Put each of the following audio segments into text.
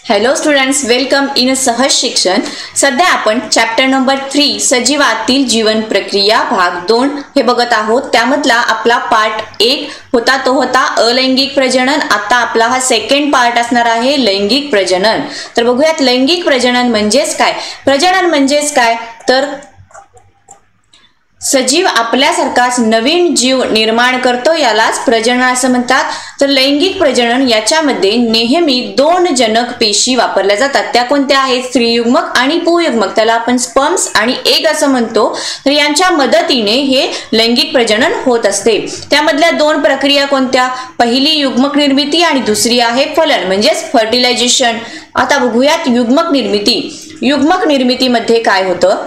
Hello students, welcome in सहज शिक्षण. सध्या आपण चॅप्टर नंबर 3 सजीवातील जीवन प्रक्रिया भाग 2 हे बघत आहोत. त्यामधला आपला पार्ट 1 होता तो होता अलैंगिक प्रजनन. आता आपला हा सेकंड पार्ट असणार आहे लैंगिक प्रजनन. तर बघूयात लैंगिक प्रजनन म्हणजेच काय. प्रजनन म्हणजेच काय तर सजीव आपल्यासारखाच नवीन जीव निर्माण करतो, यालाच प्रजनन असं म्हणतात. तर लैंगिक प्रजनन याच्यामध्ये नेहमी 2 जनक पेशी वापरल्या जातात. त्या कोणत्या आहेत? स्त्रीयुग्मक आणि पुंयुग्मक. त्याला आपण स्पर्म्स आणि एग असं म्हणतो. तर यांच्या मदतीने हे लैंगिक प्रजनन होत असते. त्यामधल्या 2 प्रक्रिया कोणत्या? पहिली युग्मक निर्मिती आणि दुसरी आहे फलन म्हणजेच फर्टिलायझेशन. आता बघूयात युग्मक निर्मिती. युग्मक निर्मितीमध्ये काय होतं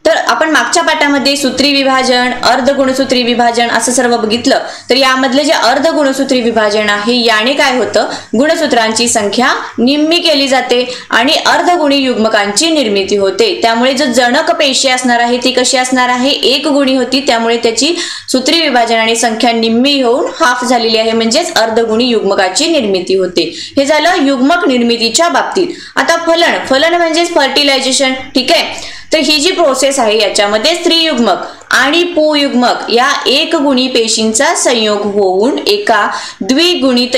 तर आपण मागच्या पाठामध्ये सूत्री विभाजन, अर्धगुणसूत्री विभाजन असं सर्व बघितलं. तर यामधले जे अर्धगुणसूत्री विभाजन आहे याने काय होतं, गुणसूत्रांची संख्या निम्मी केली जाते आणि अर्धगुणी युग्मकांची निर्मिती होते. त्यामुळे जो जनक पेशी असणार आहे ती कशी असणार आहे? एक गुणी होती. त्यामुळे त्याची सूत्री विभाजनाने संख्या निम्मी होऊन हाफ झालेली आहे, म्हणजेच अर्धगुणी युग्मकाची निर्मिती होते. हे झालं युग्मक निर्मितीच्या बाबतीत. आता फलन. फलन म्हणजेच फर्टिलायझेशन. ठीक आहे. तर ही जी प्रोसेस आहे याच्यामध्ये स्त्रीयुग्मक आणि पुंयुग्मक या एकगुणी पेशींचा संयोग होऊन एका द्विगुणित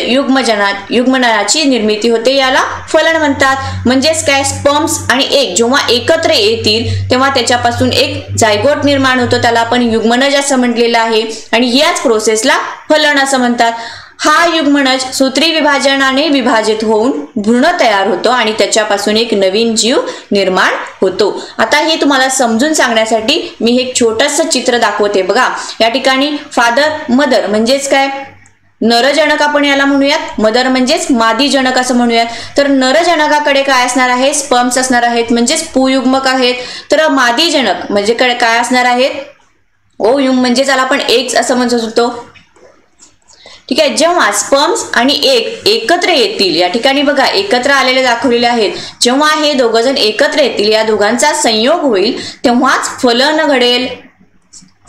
युग्मनाची निर्मिती होते. याला फलन म्हणतात. म्हणजेच काय, स्पर्म्स आणि एग जेव्हा एकत्र येतील तेव्हा त्याच्यापासून एक जायगोट निर्माण होतो. त्याला आपण युग्मनज असं म्हटलेलं आहे आणि याच प्रोसेसला फलन असं म्हणतात. हा युग्मनज सूत्री विभाजनाने विभाजित होऊन भ्रूण तयार होतो आणि त्याच्यापासून एक नवीन जीव निर्माण होतो. आता हे तुम्हाला समजून सांगण्यासाठी मी एक छोटंसं चित्र दाखवते. बघा, या ठिकाणी फादर मदर म्हणजेच काय, नरजनक आपण याला म्हणूयात. मदर म्हणजेच मादी जनक असं म्हणूयात. तर नरजनकाकडे काय असणार आहे? स्पर्म्स असणार आहेत, म्हणजेच पुंयुग्मक आहेत. तर मादी जनक म्हणजे काय असणार आहेत? ओव्ह्यूम म्हणजे त्याला आपण एग्स असं म्हणू शकतो. ठीक आहे. जेव्हा स्पर्म्स आणि एग एकत्र येतील, या ठिकाणी बघा एकत्र आलेले दाखवलेले आहेत. जेव्हा हे दोघजण एकत्र येतील, या दोघांचा संयोग होईल तेव्हाच फलन घडेल.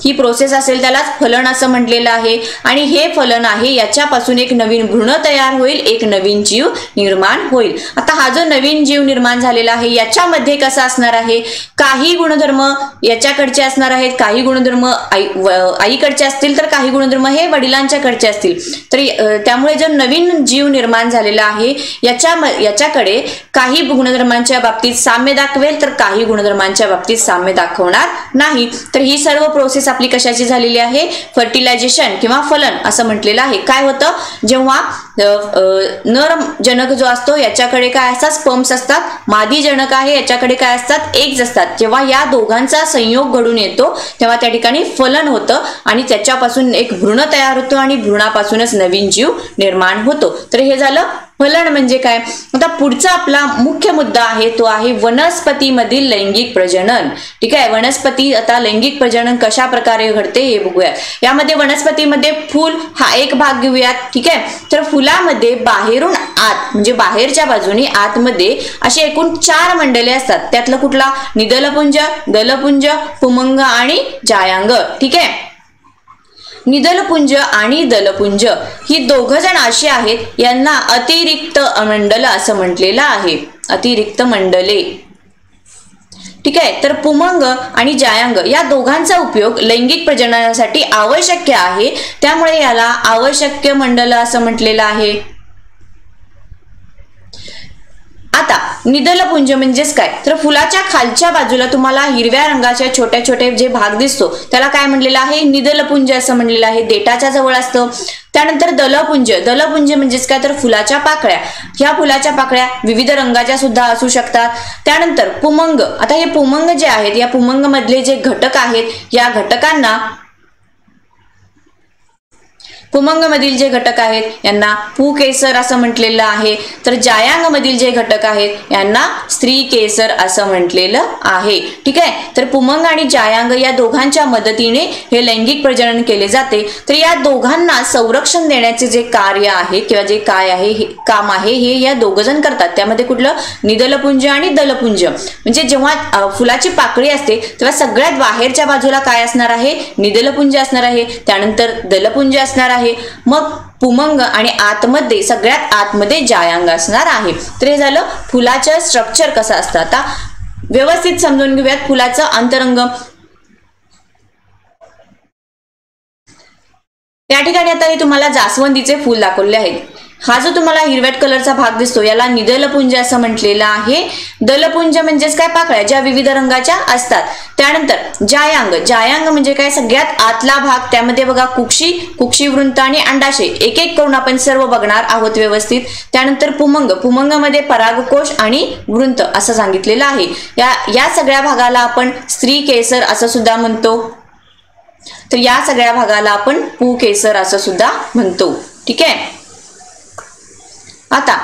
ही प्रोसेस असेल त्यालाच फलन असं म्हटलेलं आहे. आणि हे फलन आहे, याच्यापासून एक नवीन भ्रूण तयार होईल, एक नवीन जीव निर्माण होईल. आता हा जो नवीन जीव निर्माण झालेला आहे याच्यामध्ये कसा असणार आहे? काही गुणधर्म याच्याकडचे असणार आहेत, काही गुणधर्म आईकडचे असतील, तर काही गुणधर्म वडिलांच्याकडचे असतील. तर त्यामुळे जो नवीन जीव निर्माण झालेला आहे याच्याकडे काही गुणधर्मांच्या बाबतीत साम्य दाखवेल, तर काही गुणधर्मांच्या बाबतीत साम्य दाखवणार नाही. तर ही सर्व प्रोसेस आपली कशाची झालेली आहे? फर्टिलायझेशन किंवा फलन असं म्हटलेलं आहे. काय होतं, जेव्हा नर जनक जो असतो याच्याकडे काय असतात? स्पर्म्स असतात. मादी जनक आहे याच्याकडे काय असतात? एग्ज असतात. जेव्हा या दोघांचा संयोग घडून येतो तेव्हा त्या ठिकाणी फलन होतं आणि त्याच्यापासून एक भ्रूण तयार होतो आणि भ्रूणापासूनच नवीन जीव निर्माण होतो. तर हे झालं फलन म्हणजे काय. आता पुढचा आपला मुख्य मुद्दा आहे तो आहे वनस्पतीमधील लैंगिक प्रजनन. ठीक आहे. वनस्पती आता लैंगिक प्रजनन कशा प्रकारे घडते हे बघूया. यामध्ये वनस्पतीमध्ये फूल हा एक भाग घेऊयात. ठीक आहे. तर फुलामध्ये बाहेरून आत म्हणजे बाहेरच्या बाजूने आतमध्ये असे एकूण 4 मंडले असतात. त्यातलं कुठला? निदलपुंज, दलपुंज, पुमंग आणि जायांग. ठीक आहे. निदलपुंज आणि दलपुंज ही दोघजण अशी आहेत, यांना अतिरिक्त मंडल असं म्हटलेलं आहे. अतिरिक्त मंडले. ठीक आहे. तर पुमंग आणि जायांग या दोघांचा उपयोग लैंगिक प्रजननासाठी आवश्यक आहे, त्यामुळे याला आवश्यक मंडल असं म्हटलेलं आहे. आता निदलपुंज म्हणजेच काय तर फुलाच्या खालच्या बाजूला तुम्हाला हिरव्या रंगाच्या छोट्या छोटे जे भाग दिसतो त्याला काय म्हणलेलं आहे? निदलपुंज असं म्हणलेलं आहे. देठाच्या जवळ असतं. त्यानंतर दलपुंज. दलपुंज म्हणजेच काय तर फुलाच्या पाकळ्या. ह्या फुलाच्या पाकळ्या विविध रंगाच्या सुद्धा असू शकतात. त्यानंतर पुमंग. आता हे पुमंग जे आहेत या पुमंग मधले जे घटक आहेत या घटकांना पुमंग मधील जे घटक आहेत यांना पुकेसर असं म्हटलेलं आहे. तर जायांग मधील जे घटक आहेत यांना स्त्री केसर असं म्हटलेलं आहे. ठीक आहे. तर पुमंग आणि जायांग या दोघांच्या मदतीने हे लैंगिक प्रजनन केले जाते. तर या दोघांना संरक्षण देण्याचे जे कार्य आहे किंवा जे काय आहे काम आहे हे या दोघजण करतात. त्यामध्ये कुठलं? निदलपुंज आणि दलपुंज. म्हणजे जेव्हा फुलाची पाकळी असते तेव्हा सगळ्यात बाहेरच्या बाजूला काय असणार आहे? निदलपुंज असणार आहे. त्यानंतर दलपुंज असणार आहे. मग पुमंग आणि आतमध्ये सगळ्यात आतमध्ये जायांग असणार आहे. तर हे झालं फुलाचं स्ट्रक्चर कसं असतं. आता व्यवस्थित समजून घेऊयात फुलाचं अंतरंग. या ठिकाणी आता हे तुम्हाला जास्वंदीचे फूल दाखवले आहेत. हा जो तुम्हाला हिरव्याट कलरचा भाग दिसतो याला निदलपुंज असं म्हटलेलं आहे. दलपुंज म्हणजेच काय, पाकळ्या ज्या विविध रंगाच्या असतात. त्यानंतर जायांग, जायांग म्हणजे काय, सगळ्यात आतला भाग. त्यामध्ये बघा कुक्षी, कुक्षी वृंत आणि अंडाशय एक एक करून आपण सर्व बघणार आहोत व्यवस्थित. त्यानंतर पुमंग, पुमंग मध्ये परागकोश आणि वृंत असं सांगितलेलं आहे. या सगळ्या भागाला आपण स्त्री केसर असं सुद्धा म्हणतो. तर या सगळ्या भागाला आपण पुकेसर असं सुद्धा म्हणतो. ठीक आहे. आता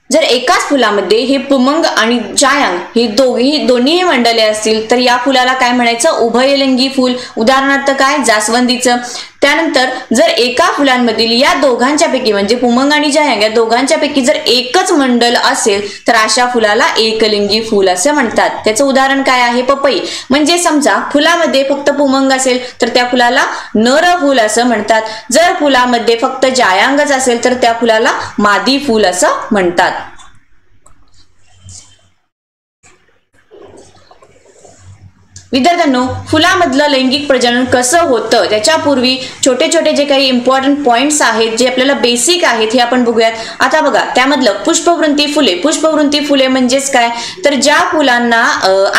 जर एकाच फुलामध्ये हे पुमंग आणि जायांग हे दोन्ही मंडले असतील तर या फुलाला काय म्हणायचं, उभयलिंगी फूल. उदाहरणार्थ काय, जास्वंदीचं. त्यानंतर जर एका फुलांमधील या दोघांच्या पैकी म्हणजे पुमंग आणि जायांग या दोघांच्या पैकी जर एकच मंडल असेल तर अशा फुलाला एकलिंगी फूल असं म्हणतात. त्याचं उदाहरण काय आहे, पपई. म्हणजे समजा फुलामध्ये फक्त पुमंग असेल तर त्या फुलाला नर फूल असं म्हणतात. जर फुलामध्ये फक्त जायांगच असेल तर त्या फुलाला मादी फूल असं म्हणतात. विद्यार्थ्यांनो, फुलामधलं लैंगिक प्रजनन कसं होतं त्याच्यापूर्वी छोटे छोटे जे काही इम्पॉर्टंट पॉइंट्स आहेत जे आपल्याला बेसिक आहेत हे आपण बघूयात. आता बघा त्यामधलं पुष्पवृंती फुले. पुष्पवृंती फुले म्हणजेच काय, तर ज्या फुलांना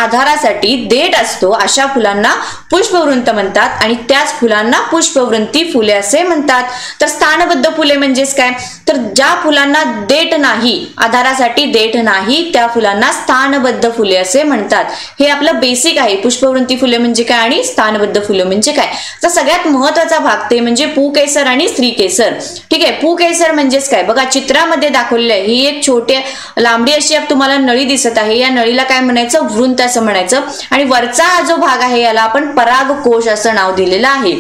आधारासाठी देठ असतो अशा फुलांना पुष्पवृंत म्हणतात आणि त्याच फुलांना पुष्पवृंती फुले असे म्हणतात. तर स्थानबद्ध फुले म्हणजेच काय, तर ज्या फुलांना देठ नाही, आधारासाठी देठ नाही त्या फुलांना स्थानबद्ध फुले असे म्हणतात. हे आपलं बेसिक आहे. पुष्पवृंती फुले म्हणजे काय आणि स्थानबद्ध फुले म्हणजे काय. तर सगळ्यात महत्वाचा भाग ते म्हणजे पुकेसर आणि स्त्रीकेसर. ठीक आहे. पुकेसर म्हणजेच काय, बघा चित्रामध्ये दाखवलेलं आहे. ही एक छोटी लांबडी अशी तुम्हाला नळी दिसत आहे. या नळीला काय म्हणायचं, वृंत असं म्हणायचं. आणि वरचा हा जो भाग आहे याला आपण परागकोश असं नाव दिलेलं आहे.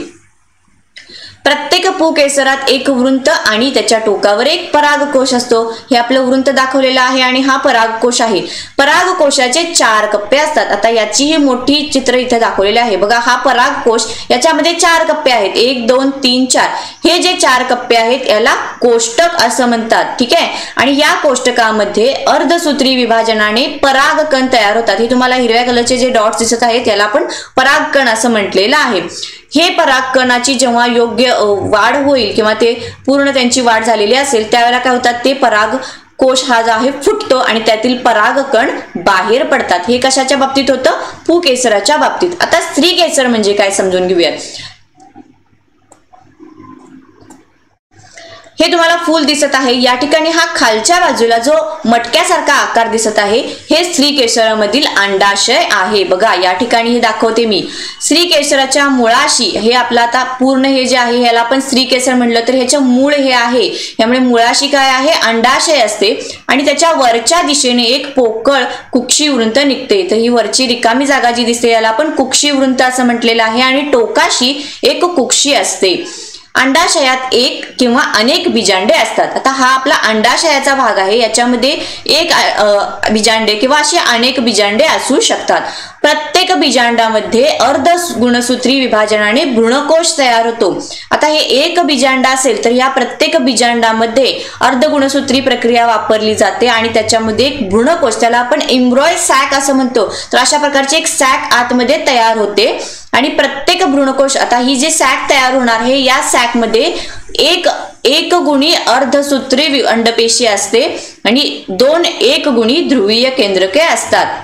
प्रत्येक पुकेसरात एक वृंत आणि त्याच्या टोकावर एक परागकोश असतो. हे आपलं वृंत दाखवलेलं आहे आणि हा परागकोश आहे. परागकोशाचे 4 कप्पे असतात. आता याची ही मोठी चित्र इथे दाखवलेले आहे. बघा हा परागकोश, याच्यामध्ये 4 कप्पे आहेत. 1 2 3 4. हे जे 4 कप्पे आहेत याला कोष्टक असं म्हणतात. ठीक आहे. आणि या कोष्टकामध्ये अर्धसूत्री विभाजनाने परागकण तयार होतात. हे तुम्हाला हिरव्या कलरचे जे डॉट्स दिसत आहेत याला आपण परागकण असं म्हटलेलं आहे. हे परागकणाची जेव्हा योग्य वाढ होईल किंवा ते पूर्ण त्यांची वाढ झालेली असेल त्यावेळेला काय होतात, ते परागकोश हा जो आहे फुटतो आणि त्यातील परागकण बाहेर पडतात. हे कशाच्या बाबतीत होतं, पुकेसराच्या बाबतीत. आता स्त्रीकेसर म्हणजे काय समजून घेऊयात. हे तुम्हाला फूल दिसत आहे. या ठिकाणी हा खालच्या बाजूला जो मटक्यासारखा आकार दिसत आहे हे स्त्रीकेसरामधील अंडाशय आहे. बघा या ठिकाणी हे दाखवते मी. स्त्रीकेसराच्या मुळाशी, हे आपलं आता पूर्ण हे जे आहे ह्याला आपण स्त्रीकेसर म्हणलं तर ह्याचं मूळ हे आहे. त्यामुळे मुळाशी काय आहे, अंडाशय असते आणि त्याच्या वरच्या दिशेने एक पोकळ कुक्षीवृंत निघते. तर ही वरची रिकामी जागा जी दिसते याला आपण कुक्षीवृंत असं म्हटलेलं आहे आणि टोकाशी एक कुक्षी असते. अंडाशयात एक किंवा अनेक बीजांडे असतात. आता हा आपला अंडाशयाचा भाग आहे. याच्यामध्ये एक बीजांडे किंवा अशी अनेक बीजांडे असू शकतात. प्रत्येक बीजांडामध्ये अर्ध गुणसूत्री विभाजनाने भ्रूणकोश तयार होतो. आता हे एक बीजांड असेल तर या प्रत्येक बीजांडामध्ये अर्ध गुणसूत्री प्रक्रिया वापरली जाते आणि त्याच्यामध्ये एक भ्रूणकोश, त्याला आपण एम्ब्रॉय सॅक असं म्हणतो. तर अशा प्रकारची एक सॅक आतमध्ये तयार होते आणि प्रत्येक भ्रूणकोश, आता ही जी सॅक तयार होणार आहे या सॅक मध्ये एक गुणी अर्धसूत्री अंडपेशी असते आणि 2 एक गुणी ध्रुवीय केंद्रके असतात.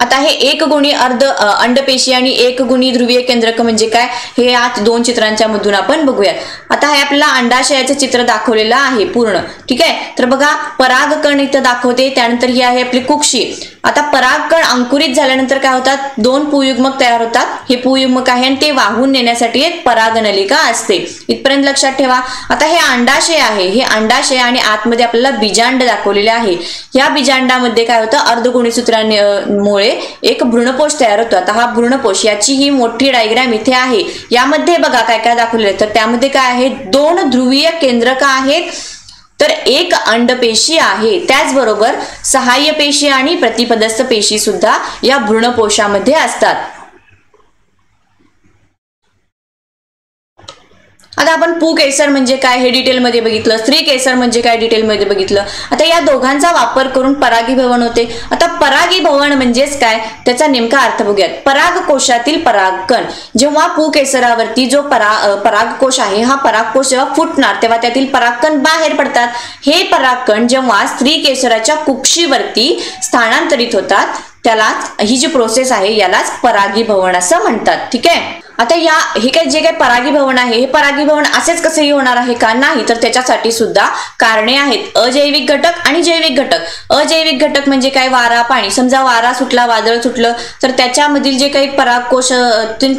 आता हे एक गुणी अंडपेशी आणि एक गुणी ध्रुवीय केंद्रक म्हणजे काय हे आज 2 चित्रांच्या मधून आपण बघूयात. आता हे आपल्याला अंडाशयाचं चित्र दाखवलेलं आहे पूर्ण. ठीक आहे. तर बघा परागकण इथं दाखवते. त्यानंतर ही आहे आपली कुक्षी. आता परागकण अंकुरित झाल्यानंतर काय होतात, 2 पुयुग्मक तयार होतात. हे पुयुग्मक आहे आणि ते वाहून नेण्यासाठी एक परागनलिका असते. इथपर्यंत लक्षात ठेवा. आता हे अंडाशय आहे. हे अंडाशय आणि आतमध्ये आपल्याला बीजांड दाखवलेले आहे. या बीजांडामध्ये काय होतं, अर्धगुणसूत्रांमुळे एक भ्रूणकोश तयार होतो. आता हा भ्रूणकोश, याची ही मोठी डायग्राम इथे आहे. यामध्ये बघा काय काय दाखवलेलं आहे. तर त्यामध्ये काय आहे, 2 ध्रुवीय केंद्रक आहेत, तर एक अंडपेशी आहे. त्याचबरोबर सहाय्य पेशी आणि प्रतिपदस्थ पेशी सुद्धा या भ्रूणकोशामध्ये असतात. आता आपण पुकेसर म्हणजे काय हे डिटेलमध्ये बघितलं, स्त्रीकेसर म्हणजे काय डिटेलमध्ये बघितलं. आता या दोघांचा वापर करून परागीभवन होते. आता परागीभवन म्हणजेच काय त्याचा नेमका अर्थ बघूयात. परागकोशातील परागकण, जेव्हा पुकेसरावरती जो परागकोश आहे हा परागकोश जेव्हा फुटणार तेव्हा त्यातील परागकण बाहेर पडतात. हे परागकण जेव्हा स्त्रीकेसराच्या कुक्षीवरती स्थानांतरित होतात त्याला ही जी प्रोसेस आहे यालाच परागीभवन असं म्हणतात. ठीक आहे. आता हे काय जे काय परागीभवन आहे हे परागीभवन असेच कसेही होणार आहे का? नाही, तर त्याच्यासाठी सुद्धा कारणे आहेत. अजैविक घटक आणि जैविक घटक. अजैविक घटक म्हणजे काय? वारा, पाणी. समजा वारा सुटला, वादळ सुटलं तर त्याच्यामधील जे काही परागकोश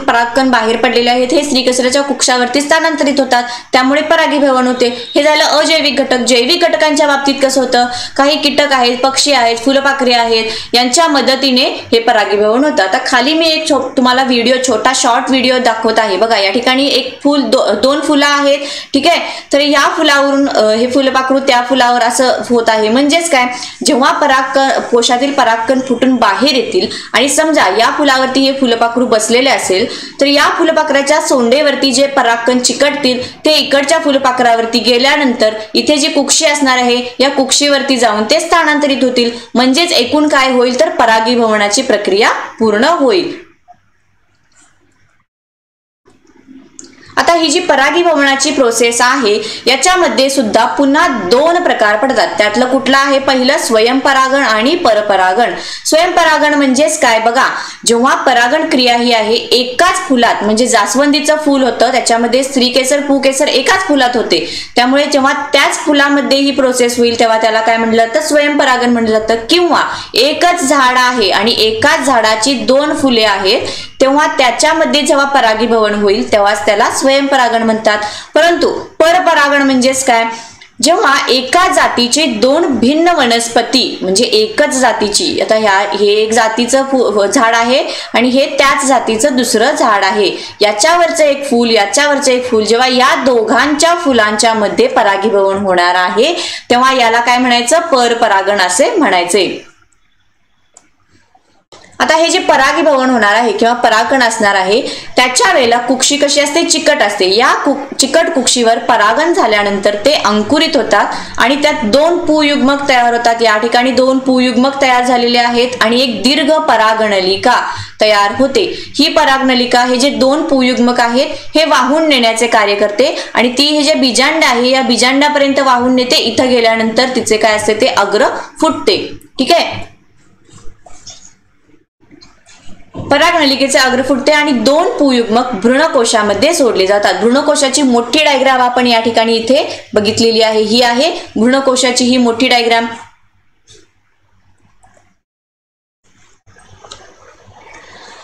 परागकण बाहेर पडलेले आहेत हे स्त्रीकेसराच्या कुक्षावरती स्थानांतरित होतात, त्यामुळे परागीभवन होते. हे झालं अजैविक घटक. जैविक घटकांच्या बाबतीत कसं होतं? काही कीटक आहेत, पक्षी आहेत, फुलपाखरे आहेत, यांच्या मदतीने हे परागीभवन होतं. आता खाली मी एक तुम्हाला छोटा शॉर्ट व्हिडिओ दाखवत आहे बघा. या ठिकाणी एक फुल, दोन फुलं आहेत. ठीक आहे. तर या फुलावरून हे फुलपाखरू त्या फुलावर असं होत आहे. म्हणजेच काय, जेव्हा कोशातील परागकण फुटून बाहेर येतील आणि समजा या फुलावरती हे फुलपाखरू बसलेले असेल तर या फुलपाखराच्या सोंडेवरती जे परागकण चिकटतील ते इकडच्या फुलपाखरावरती गेल्यानंतर इथे जी कुक्षी असणार आहे या कुक्षीवरती जाऊन ते स्थानांतरित होतील. म्हणजेच एकूण काय होईल तर परागीभवनाची प्रक्रिया पूर्ण होईल. आता ही जी परागीभवनाची प्रोसेस आहे याच्यामध्ये सुद्धा पुन्हा दोन प्रकार पडतात. त्यातलं कुठलं आहे? पहिलं स्वयंपरागण आणि परपरागण. स्वयंपरागण म्हणजेच काय बघा, जेव्हा परागण क्रिया ही आहे एकाच फुलात, म्हणजे जास्वंदीचं फुल होतं त्याच्यामध्ये स्त्रीकेसर पुकेसर एकाच फुलात होते, त्यामुळे जेव्हा त्याच फुलामध्ये ही प्रोसेस होईल तेव्हा त्याला काय म्हटलं जातं? स्वयंपरागण म्हटलं जातं. किंवा एकच झाड आहे आणि एकाच झाडाची दोन फुले आहेत तेव्हा त्याच्यामध्ये जेव्हा परागीभवन होईल तेव्हाच त्याला स्वयंपरागण म्हणतात. परंतु परपरागण म्हणजेच काय? जेव्हा एका जातीचे दोन भिन्न वनस्पती, म्हणजे एकच जातीची, आता हे एक जातीचं झाड आहे आणि हे त्याच जातीचं दुसरं झाड आहे, याच्यावरचं एक फूल याच्यावरचं एक फूल, जेव्हा या दोघांच्या फुलांच्या मध्ये परागीभवन होणार आहे तेव्हा याला काय म्हणायचं? परपरागण असे म्हणायचे. आता हे जे परागीभवन होणार आहे किंवा परागकण असणार आहे त्याच्या वेळेला कुक्षी कशी असते? चिकट असते. या चिकट कुक्षीवर परागण झाल्यानंतर ते अंकुरित होतात आणि त्यात दोन पुयुग्मक तयार होतात. या ठिकाणी दोन पुयुग्मक तयार झालेले आहेत आणि एक दीर्घ परागनलिका तयार होते. ही परागनलिका हे जे दोन पुयुग्मक आहेत हे वाहून नेण्याचे कार्य करते आणि ती हे जे बीजांड आहे या बीजांडापर्यंत वाहून नेते. इथं गेल्यानंतर तिचे काय असते? ते अग्र फुटते. ठीक आहे. परागनलिकेचे अग्र फुटते आणि दोन पुयुग्मक भ्रूणकोशामध्ये सोडले जातात. भ्रूणकोशाची मोठी डायग्राम आपण या ठिकाणी इथे बघितलेली आहे. ही आहे भ्रूणकोशाची ही मोठी डायग्राम.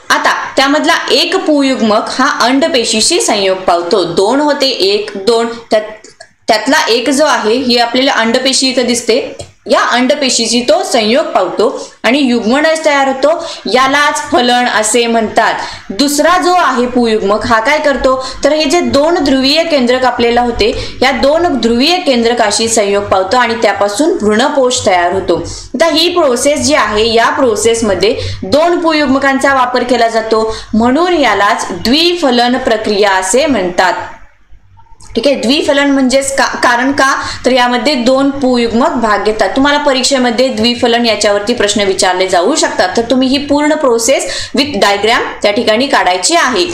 आता त्यामधला एक पुयुग्मक हा अंडपेशीशी संयोग पावतो. दोन होते, एक दोन, त्यातला एक जो आहे ही आपल्याला अंडपेशी इथं दिसते. या अंडपेशीची तो संयोग पावतो आणि युग्मनज तयार होतो. यालाच फलन असे म्हणतात. दुसरा जो आहे पुयुग्मक हा काय करतो तर हे जे दोन ध्रुवीय केंद्रक आपल्याला होते या दोन ध्रुवीय केंद्रकाशी संयोग पावतो आणि त्यापासून भ्रूणपोष तयार होतो. आता ही प्रोसेस जी आहे या प्रोसेसमध्ये दोन पुयुग्मकांचा वापर केला जातो म्हणून यालाच द्विफलन प्रक्रिया असे म्हणतात. ठीक आहे. द्विफलन म्हणजेच कारण का तर यामध्ये दोन पुयुग्मक भाग घेतात. तुम्हाला परीक्षेमध्ये द्विफलन याच्यावरती प्रश्न विचारले जाऊ शकतात. तर तुम्ही ही पूर्ण प्रोसेस विथ डायग्राम त्या ठिकाणी काढायची आहे.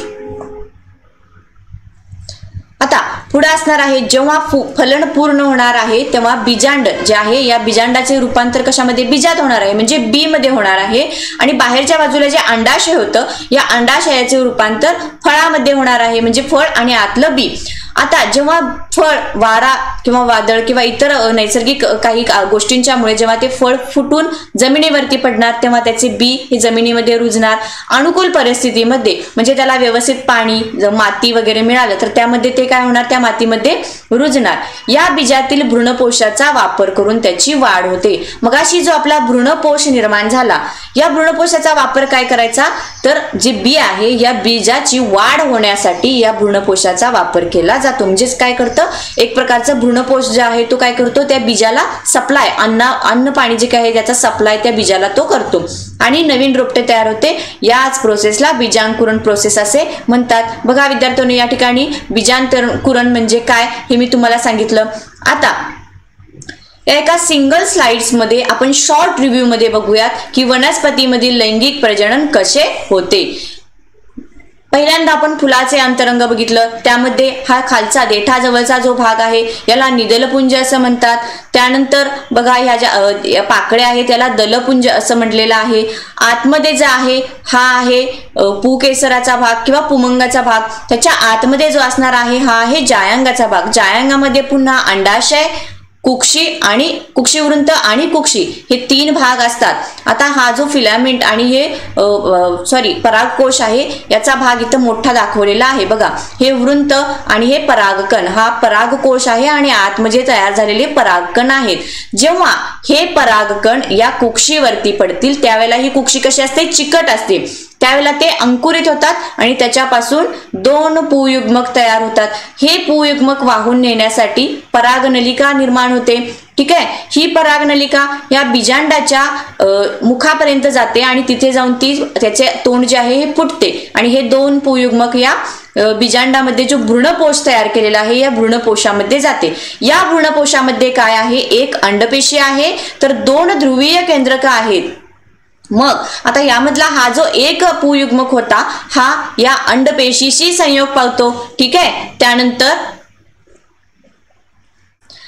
आता पुढे असणार आहे जेव्हा फलन पूर्ण होणार आहे तेव्हा बीजांड जे आहे या बीजांडाचे रूपांतर कशामध्ये? बीजात होणार आहे, म्हणजे बी मध्ये होणार आहे आणि बाहेरच्या बाजूला जे अंडाशय होतं या अंडाशयाचे रूपांतर फळामध्ये होणार आहे, म्हणजे फळ आणि आतलं बी. आता जेव्हा फळ वारा किंवा वादळ किंवा इतर नैसर्गिक काही गोष्टींच्या मुळे जेव्हा ते फळ फुटून जमिनीवरती पडणार तेव्हा त्याचे बी हे जमिनीमध्ये रुजणार. अनुकूल परिस्थितीमध्ये म्हणजे त्याला व्यवस्थित पाणी माती वगैरे मिळालं तर त्यामध्ये ते काय होणार? त्या मातीमध्ये रुजणार. या बीजातील भ्रूणपोषाचा वापर करून त्याची वाढ होते. मग अशी जो आपला भ्रूणपोष निर्माण झाला या भ्रूणपोषाचा वापर काय करायचा तर जे बी आहे या बीजाची वाढ होण्यासाठी या भ्रूणपोषाचा वापर केला जातो. म्हणजेच काय करतं जातं, एक प्रकारचं भ्रूणपोष जे आहे तो काय करतो, त्या बीजाला सप्लाय, अन्न पाणी जे काय आहे त्याचा सप्लाय त्या बीजाला तो करतो आणि नवीन रोपटे तयार होते. याच प्रोसेसला बीजांकुरण प्रोसेस असे म्हणतात. बघा विद्यार्थ्यांनो, या ठिकाणी बीजांकुरण म्हणजे काय हे मी तुम्हाला सांगितलं. आता एका सिंगल स्लाइड्स मध्ये आपण शॉर्ट रिव्ह्यू मध्ये बघूयात की वनस्पतीमधील लैंगिक प्रजनन कसे होते. पहिल्यांदा आपण फुलाचे अंतरंग बघितलं, त्यामध्ये हा खालचा देठाजवळचा जो भाग आहे याला निदलपुंज असं म्हणतात. त्यानंतर बघा ह्या ज्या पाकळ्या आहेत त्याला दलपुंज असं म्हटलेलं आहे. आतमध्ये जे आहे हा आहे पुकेसराचा भाग किंवा पुमंगाचा भाग. त्याच्या आतमध्ये जो असणार आहे हा आहे जायांगाचा भाग. जायांगामध्ये पुन्हा अंडाशय, कुक्षी आणि कुक्षीवृंत आणि कुक्षी हे 3 भाग असतात. आता हा जो फिलामेंट आणि हे परागकोश आहे याचा भाग इथं मोठा दाखवलेला आहे. बघा हे वृंत आणि हे परागकण, हा परागकोश आहे आणि आतमध्ये तयार झालेले परागकण आहेत. जेव्हा हे परागकण या कुक्षीवरती पडतील त्यावेळेला ही कुक्षी कशी असते, चिकट असते. त्यावेळेला ते अंकुरित होतात आणि त्याच्यापासून 2 पुयुग्मक तयार होतात. हे पुयुग्मक वाहून नेण्यासाठी परागनलिका निर्माण होते. ठीक आहे, ही परागनलिका या बीजांडाच्या मुखापर्यंत जाते आणि तिथे जाऊन त्याचे तोंड जे आहे हे फुटते आणि हे 2 पुयुग्मक या बीजांडामध्ये जो भ्रूणपोष तयार केलेला आहे या भ्रूणपोषामध्ये जाते. या भ्रूणपोषामध्ये काय आहे, एक अंडपेशी आहे तर 2 ध्रुवीय केंद्रक आहेत. मग आता यामधला हा जो एक पुयुग्मक होता हा या अंडपेशीशी संयोग पावतो. ठीक आहे, त्यानंतर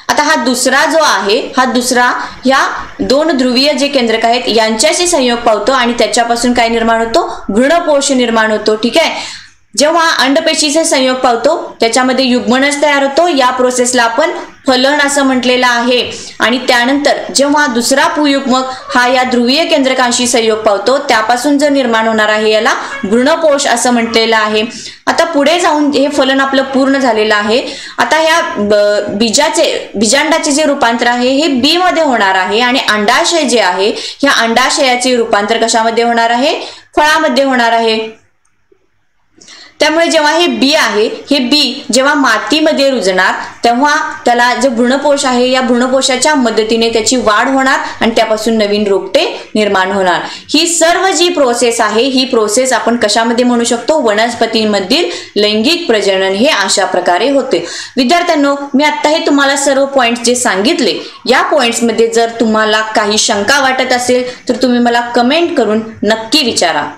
आता हा दुसरा जो आहे हा दुसरा ह्या 2 ध्रुवीय जे केंद्रक आहेत यांच्याशी संयोग पावतो आणि त्याच्यापासून काय निर्माण होतो, भ्रूणपोष निर्माण होतो. ठीक आहे, जेव्हा अंडपेशीचा संयोग पावतो त्याच्यामध्ये युग्मनज तयार होतो. या प्रोसेसला आपण फलन असं म्हटलेलं आहे. आणि त्यानंतर जेव्हा दुसरा पुयुग्मक हा या ध्रुवीय केंद्रकांशी संयोग पावतो त्यापासून जो निर्माण होणार आहे याला भ्रूणपोष असं म्हटलेलं आहे. आता पुढे जाऊन हे फलन आपलं पूर्ण झालेलं आहे. आता ह्या बीजांडाचे जे रूपांतर आहे हे बी मध्ये होणार आहे आणि अंडाशय जे आहे ह्या अंडाशयाचे रूपांतर कशामध्ये होणार आहे, फळामध्ये होणार आहे. त्यामुळे जेव्हा हे बी आहे हे बी जेव्हा मातीमध्ये रुजणार तेव्हा त्याला जे भ्रूणपोष आहे या भ्रूणपोषाच्या मदतीने त्याची वाढ होणार आणि त्यापासून नवीन रोपटे निर्माण होणार. ही सर्व जी प्रोसेस आहे ही प्रोसेस आपण कशामध्ये म्हणू शकतो, वनस्पतींमधील लैंगिक प्रजनन हे अशा प्रकारे होते. विद्यार्थ्यांनो, मी आता हे तुम्हाला सर्व पॉइंट्स जे सांगितले या पॉइंट्स मध्ये जर तुम्हाला काही शंका वाटत असेल तर तुम्ही मला कमेंट करून नक्की विचारा.